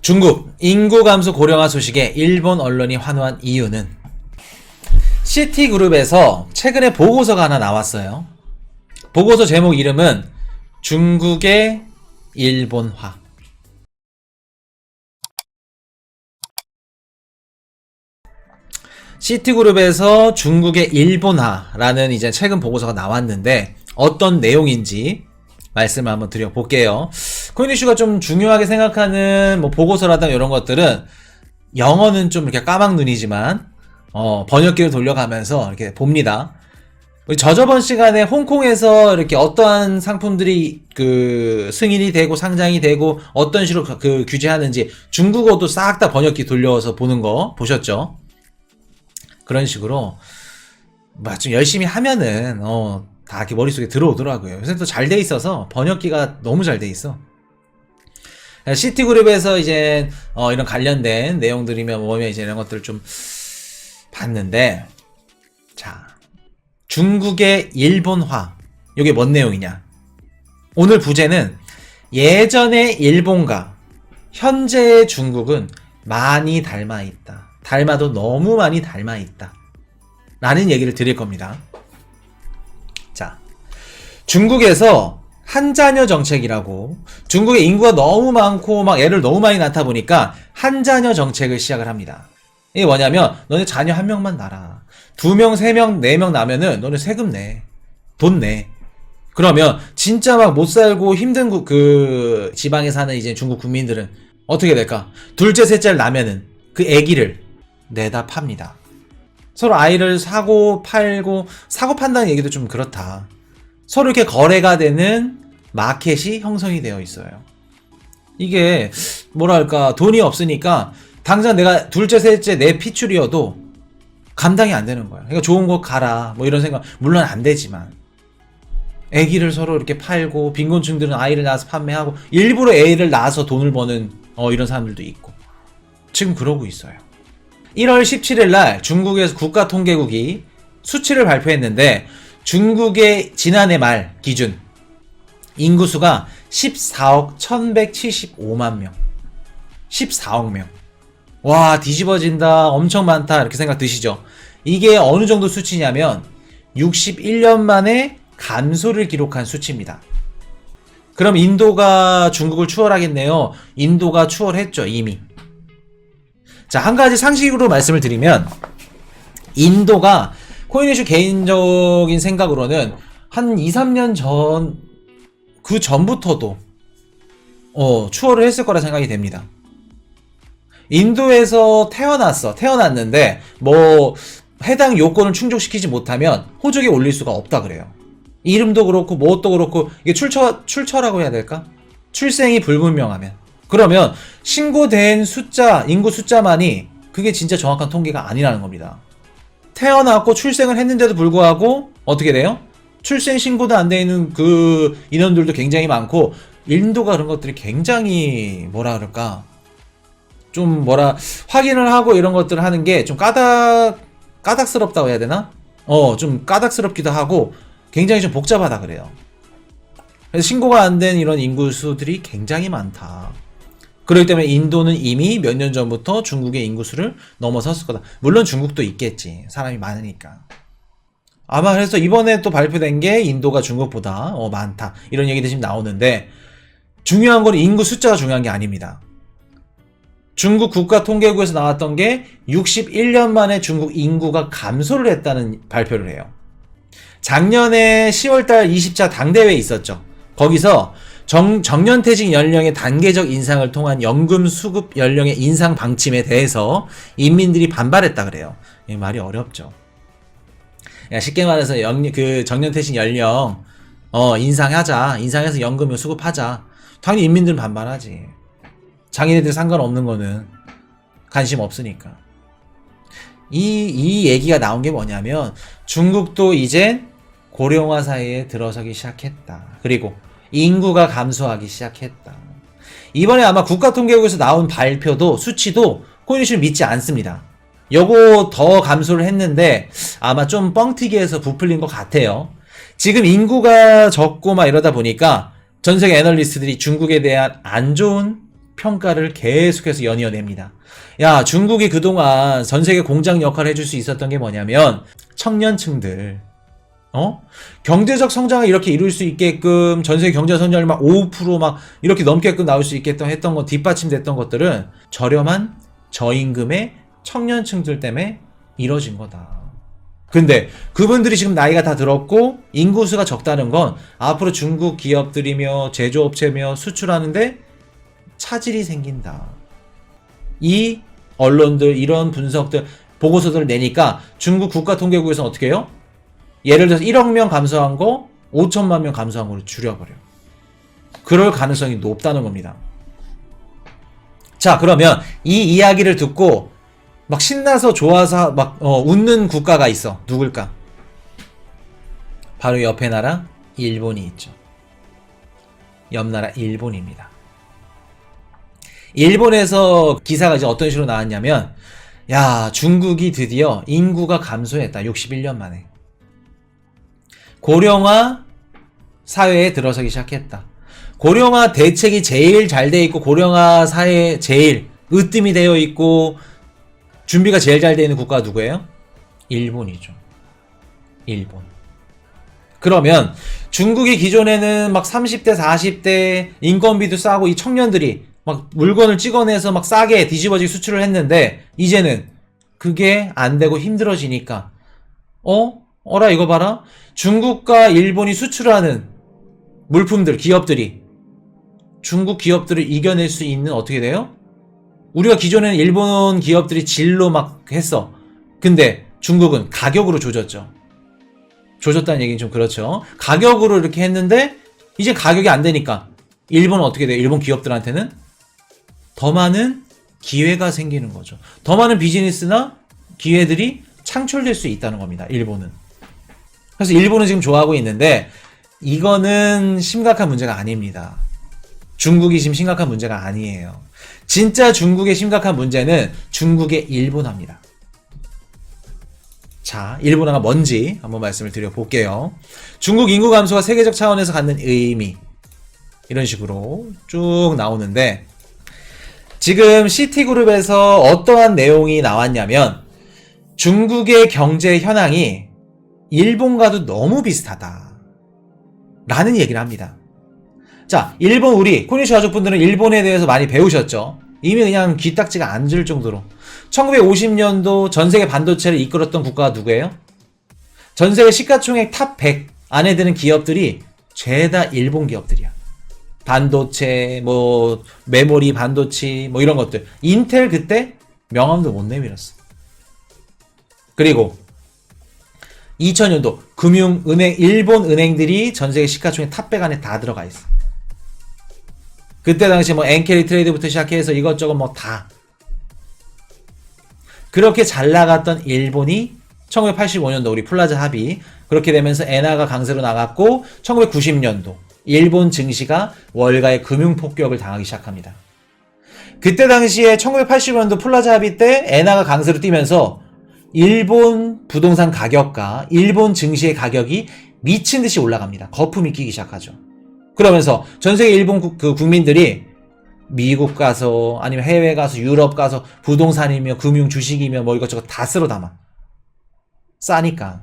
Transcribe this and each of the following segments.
중국 인구 감소 고령화 소식에 일본 언론이 환호한 이유는 시티그룹에서 최근에 보고서가 하나 나왔어요. 보고서 제목 이름은 중국의 일본화. 시티그룹에서 중국의 일본화라는 이제 최근 보고서가 나왔는데 어떤 내용인지 말씀을 한번 드려볼게요. 코인이슈가 좀 중요하게 생각하는 뭐 보고서라든가 이런 것들은 영어는 좀 이렇게 까막눈이지만 번역기를 돌려가면서 이렇게 봅니다. 우리 저저번 시간에 홍콩에서 이렇게 어떠한 상품들이 그 승인이 되고 상장이 되고 어떤 식으로 그 규제하는지 중국어도 싹 다 번역기 돌려서 보는 거 보셨죠? 그런 식으로 좀 열심히 하면은 다 이렇게 머릿속에 들어오더라고요. 요새 또 잘 돼 있어서 번역기가 너무 잘 돼 있어. 시티그룹에서 이제 이런 관련된 내용들이면 뭐면 이제 이런 것들을 좀 봤는데, 자, 중국의 일본화. 이게 뭔 내용이냐? 오늘 부제는 예전의 일본과 현재의 중국은 많이 닮아 있다. 닮아도 너무 많이 닮아 있다. 라는 얘기를 드릴 겁니다. 자, 중국에서 한자녀 정책이라고, 중국의 인구가 너무 많고 막 애를 너무 많이 낳다 보니까 한자녀 정책을 시작을 합니다. 이게 뭐냐면 너네 자녀 한 명만 낳아라. 2명, 3명, 4명 나면은 너네 세금 내. 돈 내. 그러면 진짜 막 못 살고 힘든 그 지방에 사는 이제 중국 국민들은 어떻게 될까? 둘째, 셋째를 낳으면은 그 애기를 내다 팝니다. 서로 아이를 사고 팔고, 사고 판다는 얘기도 좀 그렇다. 서로 이렇게 거래가 되는 마켓이 형성이 되어 있어요. 이게 뭐랄까, 돈이 없으니까 당장 내가 둘째 셋째 내 피출이어도 감당이 안 되는 거야. 그러니까 좋은 곳 가라 뭐 이런 생각 물론 안 되지만, 애기를 서로 이렇게 팔고, 빈곤층들은 아이를 낳아서 판매하고 일부러 애를 낳아서 돈을 버는 이런 사람들도 있고 지금 그러고 있어요. 1월 17일 날 중국에서 국가통계국이 수치를 발표했는데, 중국의 지난해 말 기준 인구수가 14억 1175만 명. 14억 명. 와, 뒤집어진다. 엄청 많다. 이렇게 생각 드시죠? 이게 어느 정도 수치냐면 61년 만에 감소를 기록한 수치입니다. 그럼 인도가 중국을 추월하겠네요. 인도가 추월했죠, 이미. 자, 한 가지 상식으로 말씀을 드리면, 인도가 코인이슈 개인적인 생각으로는 한 2, 3년 전, 그 전부터도 추월을 했을 거라 생각이 됩니다. 인도에서 태어났는데 뭐 해당 요건을 충족시키지 못하면 호적에 올릴 수가 없다 그래요. 이름도 그렇고 뭣도 그렇고, 이게 출처라고 해야 될까? 출생이 불분명하면. 그러면 신고된 숫자, 인구 숫자만이 그게 진짜 정확한 통계가 아니라는 겁니다. 태어났고 출생을 했는데도 불구하고 어떻게 돼요? 출생 신고도 안 돼 있는 그 인원들도 굉장히 많고, 인도가 그런 것들이 굉장히 뭐라 그럴까? 좀 확인을 하고 이런 것들을 하는 게 좀 까닥스럽다고 해야 되나? 좀 까닥스럽기도 하고 굉장히 좀 복잡하다 그래요. 그래서 신고가 안 된 이런 인구수들이 굉장히 많다. 그렇기 때문에 인도는 이미 몇 년 전부터 중국의 인구수를 넘어섰을 거다. 물론 중국도 있겠지. 사람이 많으니까. 아마 그래서 이번에 또 발표된 게 인도가 중국보다 많다. 이런 얘기도 지금 나오는데, 중요한 건 인구 숫자가 중요한 게 아닙니다. 중국 국가통계국에서 나왔던 게 61년 만에 중국 인구가 감소를 했다는 발표를 해요. 작년에 10월달 20차 당대회 있었죠. 거기서 정년퇴직 연령의 단계적 인상을 통한 연금 수급 연령의 인상 방침에 대해서 인민들이 반발했다 그래요. 이 말이 어렵죠. 쉽게 말해서 그 정년퇴직 연령 인상해서 연금을 수급하자. 당연히 인민들은 반발하지. 장애인들 상관없는 거는 관심 없으니까. 이 얘기가 나온 게 뭐냐면, 중국도 이제 고령화 사회에 들어서기 시작했다. 그리고 인구가 감소하기 시작했다. 이번에 아마 국가통계국에서 나온 발표도, 수치도 코인이슈를 믿지 않습니다. 요거 더 감소를 했는데 아마 좀 뻥튀기해서 부풀린 것 같아요. 지금 인구가 적고 막 이러다 보니까 전 세계 애널리스트들이 중국에 대한 안 좋은 평가를 계속해서 연이어냅니다. 야, 중국이 그동안 전 세계 공장 역할을 해줄 수 있었던 게 뭐냐면 청년층들 경제적 성장을 이렇게 이룰 수 있게끔 전 세계 경제 성장률 막 5%막 이렇게 넘게끔 나올 수 있게끔 했던 거 뒷받침됐던 것들은 저렴한 저임금의 청년층들 때문에 이뤄진 거다. 근데 그분들이 지금 나이가 다 들었고 인구수가 적다는 건 앞으로 중국 기업들이며 제조업체며 수출하는데 차질이 생긴다. 이 언론들 이런 분석들 보고서들을 내니까 중국 국가통계국에서는 어떻게 해요? 예를 들어서 1억 명 감소한 거 5천만 명 감소한 거로 줄여버려. 그럴 가능성이 높다는 겁니다. 자, 그러면 이 이야기를 듣고 막 신나서 좋아서 막 웃는 국가가 있어. 누굴까? 바로 옆에 나라 일본이 있죠. 옆 나라 일본입니다. 일본에서 기사가 이제 어떤 식으로 나왔냐면, 야, 중국이 드디어 인구가 감소했다. 61년 만에. 고령화 사회에 들어서기 시작했다. 고령화 대책이 제일 잘 돼 있고 고령화 사회에 제일 으뜸이 되어 있고 준비가 제일 잘 되어 있는 국가가 누구예요? 일본이죠. 일본. 그러면 중국이 기존에는 막 30대 40대 인건비도 싸고 이 청년들이 막 물건을 찍어내서 막 싸게 뒤집어지게 수출을 했는데 이제는 그게 안 되고 힘들어지니까 어라 이거 봐라. 중국과 일본이 수출하는 물품들, 기업들이 중국 기업들을 이겨낼 수 있는 어떻게 돼요? 우리가 기존에는 일본 기업들이 질로 막 했어. 근데 중국은 가격으로 조졌죠. 조졌다는 얘기는 좀 그렇죠. 가격으로 이렇게 했는데 이제 가격이 안 되니까 일본은 어떻게 돼요? 일본 기업들한테는 더 많은 기회가 생기는 거죠. 더 많은 비즈니스나 기회들이 창출될 수 있다는 겁니다. 일본은. 그래서 일본은 지금 좋아하고 있는데 이거는 심각한 문제가 아닙니다. 중국이 지금 심각한 문제가 아니에요. 진짜 중국의 심각한 문제는 중국의 일본화입니다. 자, 일본화가 뭔지 한번 말씀을 드려볼게요. 중국 인구 감소가 세계적 차원에서 갖는 의미 이런 식으로 쭉 나오는데 지금 시티그룹에서 어떠한 내용이 나왔냐면 중국의 경제 현황이 일본과도 너무 비슷하다 라는 얘기를 합니다. 자, 일본 우리 코니슈 가족분들은 일본에 대해서 많이 배우셨죠. 이미 그냥 귀딱지가 앉을 정도로 1950년도 전세계 반도체를 이끌었던 국가가 누구예요? 전세계 시가총액 탑 100 안에 드는 기업들이 죄다 일본 기업들이야. 반도체, 뭐 메모리 반도체 뭐 이런 것들. 인텔 그때 명함도 못 내밀었어. 그리고 2000년도 금융은행 일본 은행들이 전세계 시가총액 탑 100 안에 다 들어가 있어. 그때 당시 뭐 엔케리 트레이드부터 시작해서 이것저것 뭐 다 그렇게 잘 나갔던 일본이 1985년도 우리 플라자 합의 그렇게 되면서 엔화가 강세로 나갔고 1990년도 일본 증시가 월가의 금융 폭격을 당하기 시작합니다. 그때 당시에 1985년도 플라자 합의 때 엔화가 강세로 뛰면서 일본 부동산 가격과 일본 증시의 가격이 미친 듯이 올라갑니다. 거품이 끼기 시작하죠. 그러면서 전세계 일본 국민들이 미국 가서 아니면 해외 가서 유럽 가서 부동산이며 금융 주식이며 뭐 이것저것 다 쓸어 담아. 싸니까.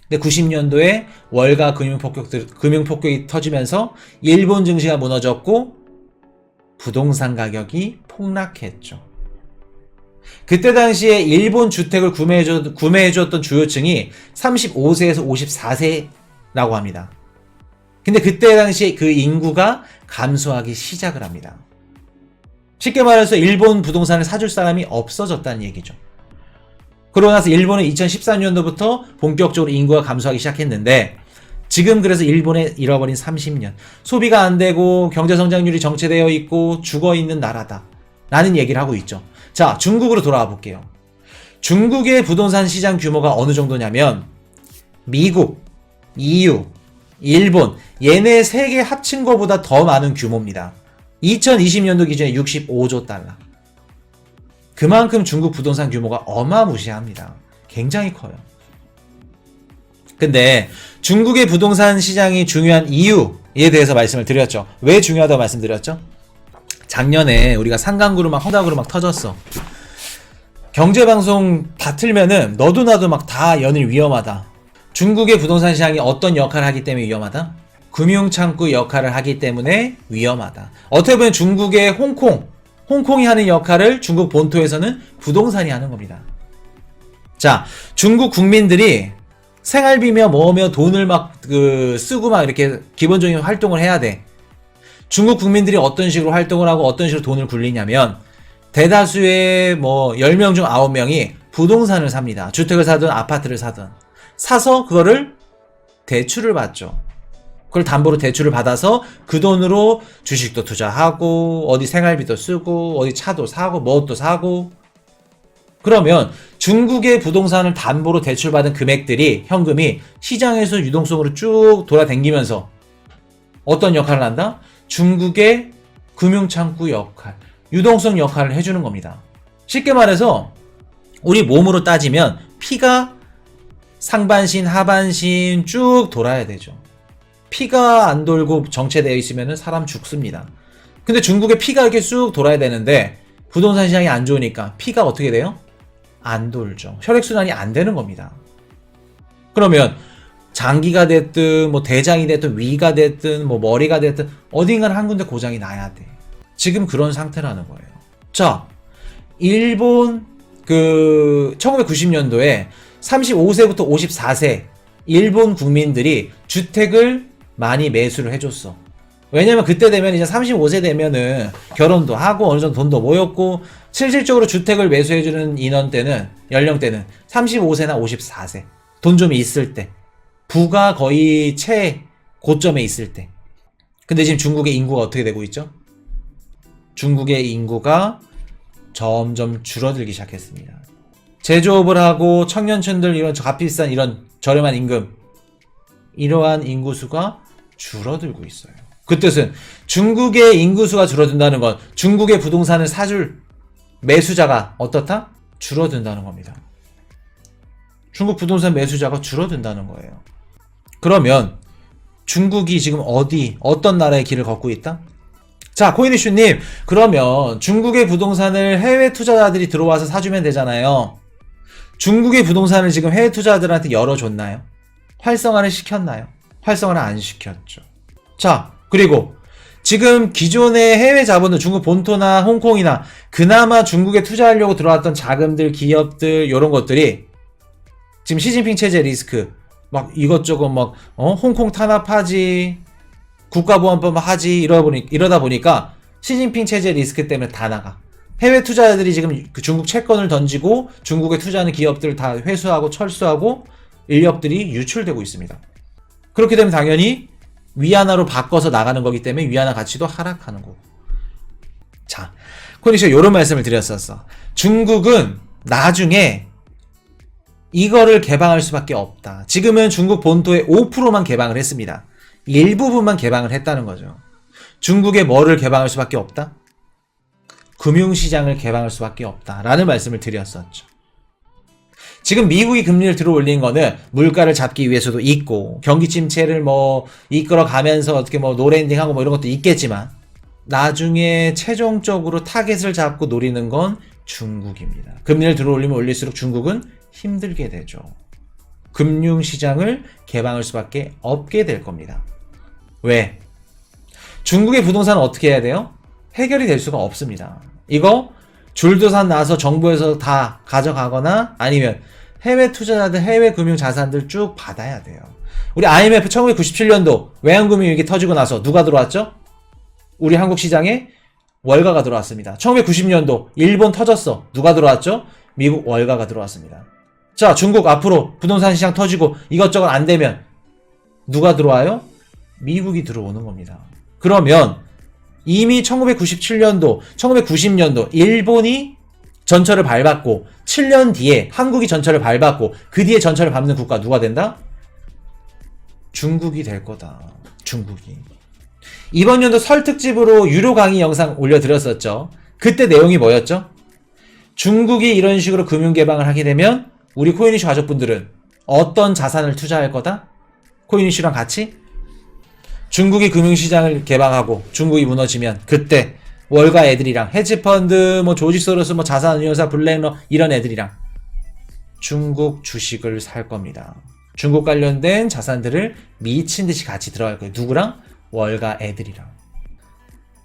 근데 90년도에 월가 금융 폭격이 터지면서 일본 증시가 무너졌고 부동산 가격이 폭락했죠. 그때 당시에 일본 주택을 구매해줬던 주요층이 35세에서 54세라고 합니다. 근데 그때 당시에 그 인구가 감소하기 시작을 합니다. 쉽게 말해서 일본 부동산을 사줄 사람이 없어졌다는 얘기죠. 그러고 나서 일본은 2014년도부터 본격적으로 인구가 감소하기 시작했는데 지금 그래서 일본에 잃어버린 30년 소비가 안 되고 경제성장률이 정체되어 있고 죽어있는 나라다 라는 얘기를 하고 있죠. 자, 중국으로 돌아와 볼게요. 중국의 부동산 시장 규모가 어느 정도냐면 미국, EU, 일본 얘네 세 개 합친 것보다 더 많은 규모입니다. 2020년도 기준에 65조 달러. 그만큼 중국 부동산 규모가 어마무시합니다. 굉장히 커요. 근데 중국의 부동산 시장이 중요한 이유에 대해서 말씀을 드렸죠. 왜 중요하다고 말씀드렸죠? 작년에 우리가 상강그룹 막 헝다그룹 막 터졌어. 경제방송 다 틀면은 너도 나도 막 다 연일 위험하다. 중국의 부동산 시장이 어떤 역할을 하기 때문에 위험하다? 금융창구 역할을 하기 때문에 위험하다. 어떻게 보면 중국의 홍콩이 하는 역할을 중국 본토에서는 부동산이 하는 겁니다. 자, 중국 국민들이 생활비며 뭐며 돈을 막 쓰고 막 이렇게 기본적인 활동을 해야 돼. 중국 국민들이 어떤 식으로 활동을 하고 어떤 식으로 돈을 굴리냐면 대다수의 뭐 10명 중 9명이 부동산을 삽니다. 주택을 사든 아파트를 사든. 사서 그거를 대출을 받죠. 그걸 담보로 대출을 받아서 그 돈으로 주식도 투자하고 어디 생활비도 쓰고 어디 차도 사고 뭣도 사고. 그러면 중국의 부동산을 담보로 대출받은 금액들이 현금이 시장에서 유동성으로 쭉 돌아다니면서 어떤 역할을 한다? 중국의 금융창구 역할, 유동성 역할을 해주는 겁니다. 쉽게 말해서 우리 몸으로 따지면 피가 상반신, 하반신 쭉 돌아야 되죠. 피가 안 돌고 정체되어 있으면 사람 죽습니다. 근데 중국의 피가 이렇게 쭉 돌아야 되는데 부동산 시장이 안 좋으니까 피가 어떻게 돼요? 안 돌죠. 혈액순환이 안 되는 겁니다. 그러면 장기가 됐든 뭐 대장이 됐든 위가 됐든 뭐 머리가 됐든 어딘가는 한 군데 고장이 나야 돼. 지금 그런 상태라는 거예요. 자, 일본 1990년도에 35세부터 54세 일본 국민들이 주택을 많이 매수를 해줬어. 왜냐면 그때 되면 이제 35세 되면은 결혼도 하고 어느 정도 돈도 모였고 실질적으로 주택을 매수해주는 연령대는 35세나 54세. 돈 좀 있을 때. 부가 거의 최고점에 있을 때. 근데 지금 중국의 인구가 어떻게 되고 있죠? 중국의 인구가 점점 줄어들기 시작했습니다. 제조업을 하고 청년층들 이런 값비싼 이런 저렴한 임금 이러한 인구수가 줄어들고 있어요. 그 뜻은 중국의 인구수가 줄어든다는 건 중국의 부동산을 사줄 매수자가 어떻다? 줄어든다는 겁니다. 중국 부동산 매수자가 줄어든다는 거예요. 그러면 중국이 지금 어떤 나라의 길을 걷고 있다? 자, 코인이슈님, 그러면 중국의 부동산을 해외 투자자들이 들어와서 사주면 되잖아요. 중국의 부동산을 지금 해외 투자자들한테 열어줬나요? 활성화를 시켰나요? 활성화를 안 시켰죠. 자, 그리고 지금 기존의 해외 자본들, 중국 본토나 홍콩이나 그나마 중국에 투자하려고 들어왔던 자금들, 기업들, 이런 것들이 지금 시진핑 체제 리스크, 막 이것저것 막, 홍콩 탄압하지, 국가보안법 하지, 이러다 보니까 시진핑 체제 리스크 때문에 다 나가. 해외 투자자들이 지금 그 중국 채권을 던지고 중국에 투자하는 기업들을 다 회수하고 철수하고 인력들이 유출되고 있습니다. 그렇게 되면 당연히 위안화로 바꿔서 나가는 거기 때문에 위안화 가치도 하락하는 거고. 자, 코니씨가 이런 말씀을 드렸었어. 중국은 나중에 이거를 개방할 수밖에 없다. 지금은 중국 본토의 5%만 개방을 했습니다. 일부분만 개방을 했다는 거죠. 중국에 뭐를 개방할 수밖에 없다? 금융시장을 개방할 수밖에 없다라는 말씀을 드렸었죠. 지금 미국이 금리를 들어 올린 거는 물가를 잡기 위해서도 있고 경기 침체를 뭐 이끌어가면서 어떻게 뭐 노랜딩하고 뭐 이런 것도 있겠지만 나중에 최종적으로 타겟을 잡고 노리는 건 중국입니다. 금리를 들어 올리면 올릴수록 중국은 힘들게 되죠. 금융시장을 개방할 수밖에 없게 될 겁니다. 왜? 중국의 부동산은 어떻게 해야 돼요? 해결이 될 수가 없습니다. 이거 줄도산 나서 정부에서 다 가져가거나 아니면 해외 투자자들, 해외 금융 자산들 쭉 받아야 돼요. 우리 IMF 1997년도 외환금융위기 터지고 나서 누가 들어왔죠? 우리 한국 시장에 월가가 들어왔습니다. 1990년도 일본 터졌어. 누가 들어왔죠? 미국 월가가 들어왔습니다. 자, 중국 앞으로 부동산 시장 터지고 이것저것 안 되면 누가 들어와요? 미국이 들어오는 겁니다. 그러면 이미 1997년도, 1990년도 일본이 전철을 밟았고 7년 뒤에 한국이 전철을 밟았고 그 뒤에 전철을 밟는 국가 누가 된다? 중국이 될 거다. 중국이. 이번 연도 설 특집으로 유료 강의 영상 올려드렸었죠. 그때 내용이 뭐였죠? 중국이 이런 식으로 금융 개방을 하게 되면 우리 코인이슈 가족분들은 어떤 자산을 투자할 거다? 코인이슈랑 같이? 중국이 금융시장을 개방하고 중국이 무너지면 그때 월가 애들이랑 헤지펀드, 뭐 조지소러스, 뭐 자산운용사, 블랙러 이런 애들이랑 중국 주식을 살 겁니다. 중국 관련된 자산들을 미친 듯이 같이 들어갈 거예요. 누구랑? 월가 애들이랑.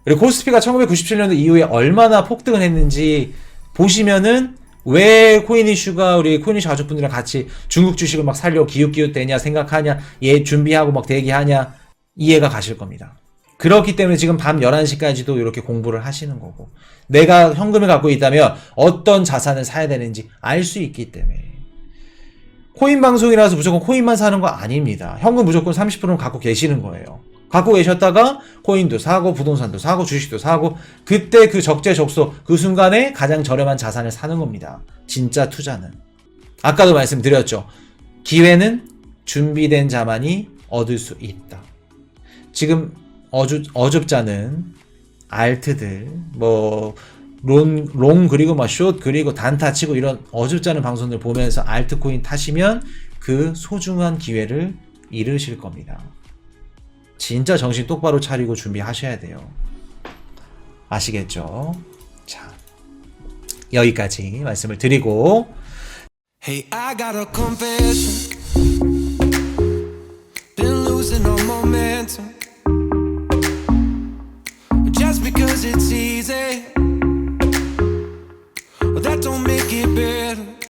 그리고 코스피가 1997년도 이후에 얼마나 폭등을 했는지 보시면은 왜 코인 이슈가 우리 코인 이슈 가족분들이랑 같이 중국 주식을 막 살려고 기웃기웃대냐 생각하냐, 얘 준비하고 막 대기하냐, 이해가 가실 겁니다. 그렇기 때문에 지금 밤 11시까지도 이렇게 공부를 하시는 거고, 내가 현금을 갖고 있다면 어떤 자산을 사야 되는지 알 수 있기 때문에. 코인 방송이라서 무조건 코인만 사는 거 아닙니다. 현금 무조건 30%는 갖고 계시는 거예요. 갖고 계셨다가 코인도 사고 부동산도 사고 주식도 사고, 그때 그 적재적소 그 순간에 가장 저렴한 자산을 사는 겁니다. 진짜 투자는. 아까도 말씀드렸죠. 기회는 준비된 자만이 얻을 수 있다. 지금 어줍잖은 알트들, 뭐 롱 그리고 막 숏 그리고 단타 치고 이런 어줍잖은 방송들 보면서 알트코인 타시면 그 소중한 기회를 잃으실 겁니다. 진짜 정신 똑바로 차리고 준비하셔야 돼요. 아시겠죠? 자, 여기까지 말씀을 드리고, Hey, I got a confession. Been losing all momentum. Just because it's easy, well, that don't make it better.